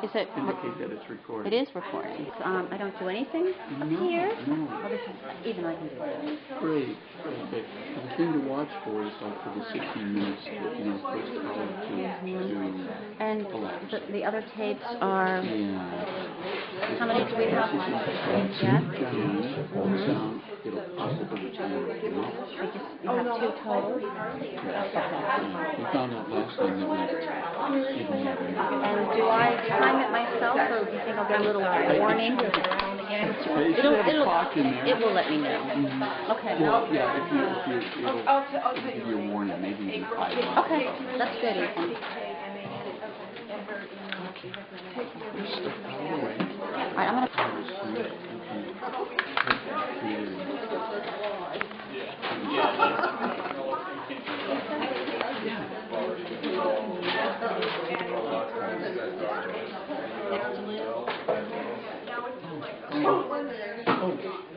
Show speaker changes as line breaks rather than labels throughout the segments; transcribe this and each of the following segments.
Is it?
Indicate that it's recording.
It is recording. I don't do anything here?
No.
Well, this is, even I can do it.
Great. Okay. The thing to watch for is like for the 16 minutes, first color to
And
collapse.
the other tapes are...
Yeah.
How many do we have?
Yes? Down. It'll possibly be
You have 2 total?
We found out last time that we didn't have any.
And do I time it myself, or do you think I'll get a little warning? It will let me know. Okay.
Well, yeah, it'll give you a warning, maybe even 5 minutes.
Okay, that's good, Ethan. All right, I'm going to...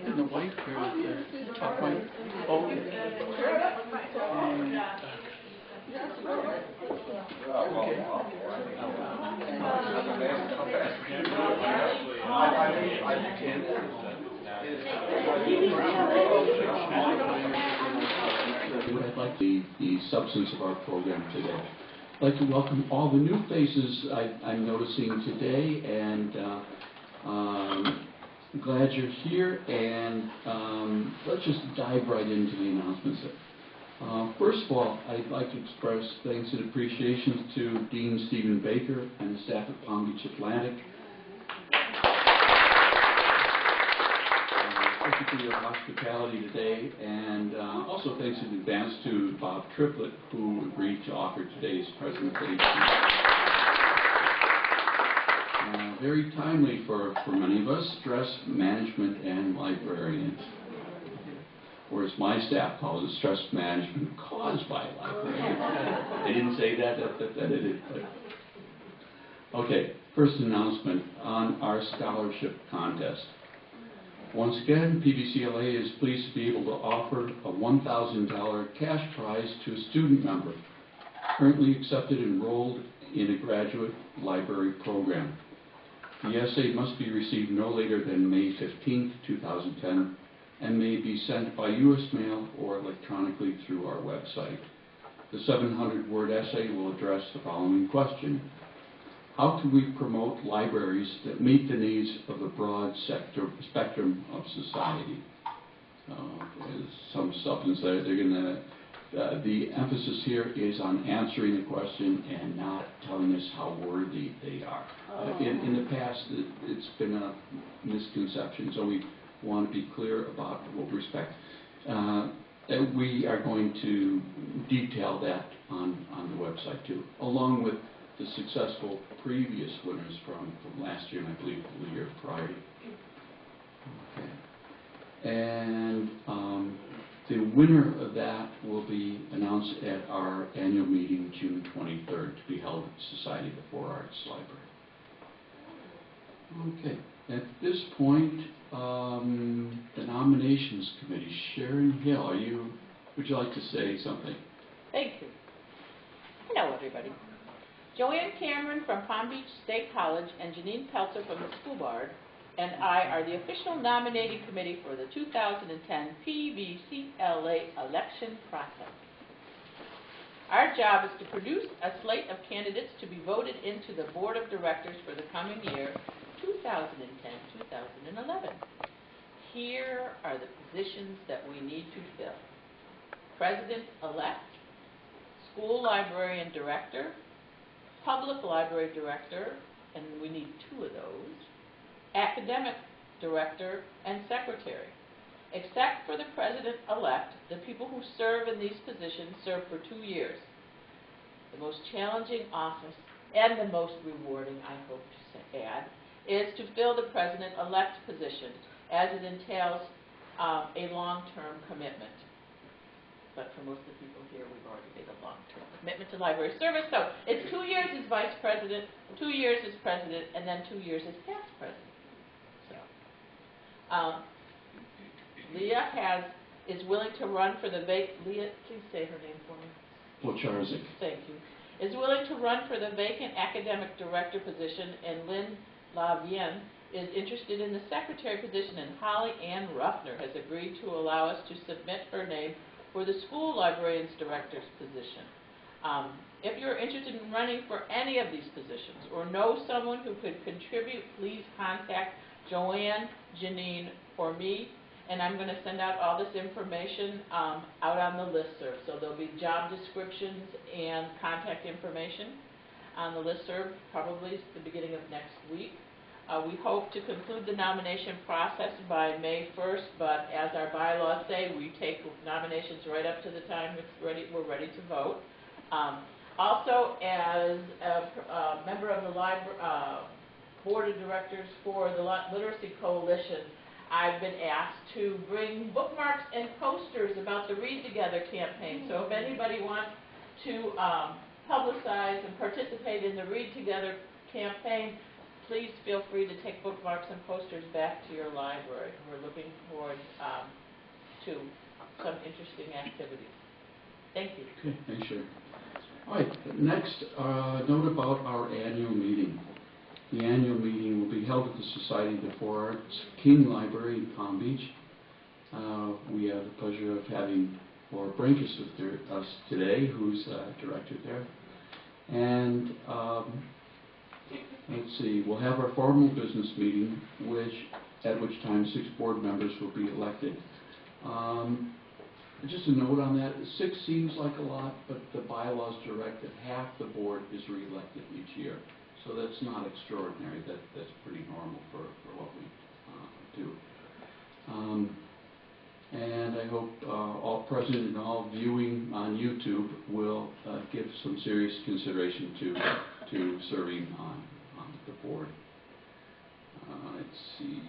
And the white here, the top right. Oh, I'd like the substance of our program today. I'd like to welcome all the new faces I'm noticing today, and I'm glad you're here, and let's just dive right into the announcements. First of all, I'd like to express thanks and appreciation to Dean Stephen Baker and the staff at Palm Beach Atlantic. Thank you for your hospitality today, and also thanks in advance to Bob Triplett, who agreed to offer today's presentation. Very timely for many of us, stress management and librarians. Or as my staff calls it, stress management caused by librarians. They didn't say that it is. But. Okay, first announcement on our scholarship contest. Once again, PBCLA is pleased to be able to offer a $1,000 cash prize to a student member currently accepted enrolled in a graduate library program. The essay must be received no later than May 15, 2010, and may be sent by U.S. mail or electronically through our website. The 700-word essay will address the following question: how can we promote libraries that meet the needs of the broad spectrum of society? There's some substance there. The emphasis here is on answering the question and not telling us how worthy they are. In the past, it's been a misconception, so we want to be clear about what we respect. We are going to detail that on the website too, along with the successful previous winners from last year and I believe the year prior. Okay. And the winner of that will be announced at our annual meeting June 23rd to be held at Society of the Four Arts Library. Okay. At this point, the nominations committee. Sharon Hill, would you like to say something?
Thank you. Hello, everybody. Joanne Cameron from Palm Beach State College and Janine Peltzer from the School Board and I are the official nominating committee for the 2010 PBCLA election process. Our job is to produce a slate of candidates to be voted into the Board of Directors for the coming year, 2010-2011. Here are the positions that we need to fill: President-elect, School Librarian Director, Public Library Director, and we need 2 of those, Academic Director, and Secretary. Except for the President-elect, the people who serve in these positions serve for 2 years. The most challenging office and the most rewarding, I hope to add, is to fill the President-elect position, as it entails a long-term commitment. But for most of the people here, we've already made a long-term commitment to library service. So it's 2 years as Vice President, 2 years as President, and then 2 years as past President. So Leah is willing to run for the Leah, please say her name for me.
Wojciarczyk.
Thank you. is willing to run for the vacant academic director position, and Lynn Lavienne is interested in the secretary position, and Holly Ann Ruffner has agreed to allow us to submit her name for the school librarian's director's position. If you're interested in running for any of these positions or know someone who could contribute, please contact Joanne, Janine, or me, and I'm going to send out all this information out on the listserv. So there'll be job descriptions and contact information on the listserv probably at the beginning of next week. We hope to conclude the nomination process by May 1st, but as our bylaws say, we take nominations right up to the time we're ready to vote. Also, as a member of the board of directors for the Literacy Coalition, I've been asked to bring bookmarks and posters about the Read Together campaign. So if anybody wants to publicize and participate in the Read Together campaign, please feel free to take bookmarks and posters back to your library. We're looking forward to some interesting activities. Thank you.
Okay, thanks, Sherry. All right, next, note about our annual meeting. The annual meeting will be held at the Society of the Four Arts King Library in Palm Beach. We have the pleasure of having Laura Brinkus with us today, who's director there. And let's see, we'll have our formal business meeting, at which time 6 board members will be elected. Just a note on that, 6 seems like a lot, but the bylaws direct that half the board is re-elected each year. So that's not extraordinary. That's pretty normal for what we do. And I hope all present and all viewing on YouTube will give some serious consideration to serving on the board. Let's see.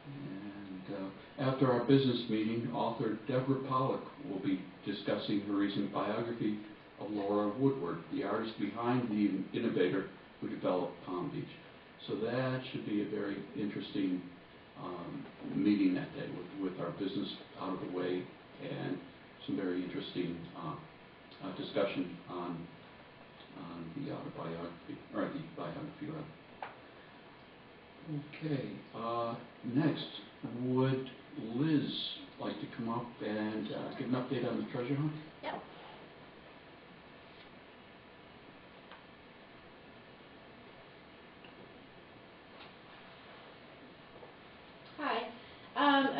And after our business meeting, author Deborah Pollack will be discussing her recent biography of Laura Woodward, the artist behind the innovator who developed Palm Beach. So that should be a very interesting meeting that day with our business out of the way and some very interesting discussion on the autobiography, or the biography rather. Okay, next, would Liz like to come up and give an update on the treasure hunt?
Yep.
Hi.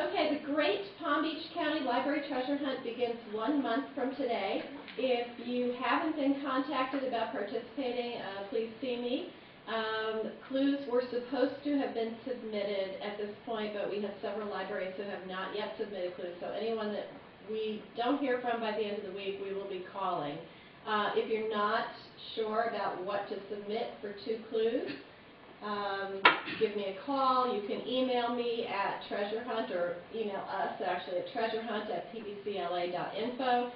Okay, the Great Palm Beach County Library Treasure Hunt begins 1 month from today. If you haven't been contacted about participating, please see me. Clues were supposed to have been submitted at this point, but we have several libraries who have not yet submitted clues. So anyone that we don't hear from by the end of the week, we will be calling. If you're not sure about what to submit for 2 clues, give me a call. You can email me at treasurehunt or email us actually at treasurehunt@pbcla.info.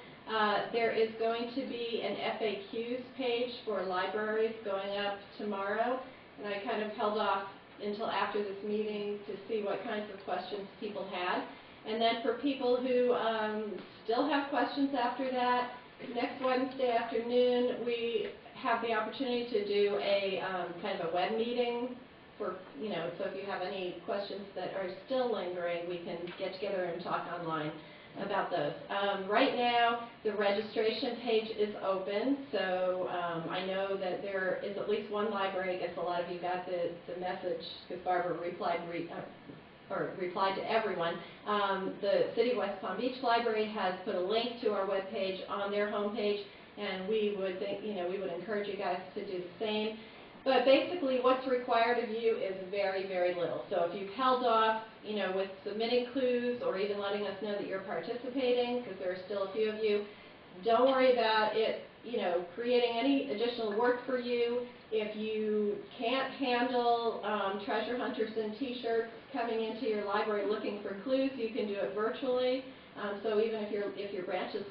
There is going to be an FAQs page for libraries going up tomorrow, and I kind of held off until after this meeting to see what kinds of questions people had. And then for people who still have questions after that, next Wednesday afternoon we have the opportunity to do a kind of a web meeting for, so if you have any questions that are still lingering, we can get together and talk online about those. Right now, the registration page is open, so I know that there is at least one library. I guess a lot of you got the message because Barbara replied to everyone. The City of West Palm Beach Library has put a link to our webpage on their homepage, and we would we would encourage you guys to do the same. But basically, what's required of you is very, very little. So if you've held off, with submitting clues or even letting us know that you're participating, because there are still a few of you, don't worry about it, creating any additional work for you. If you can't handle treasure hunters and T-shirts coming into your library looking for clues, you can do it virtually. So even if your branch is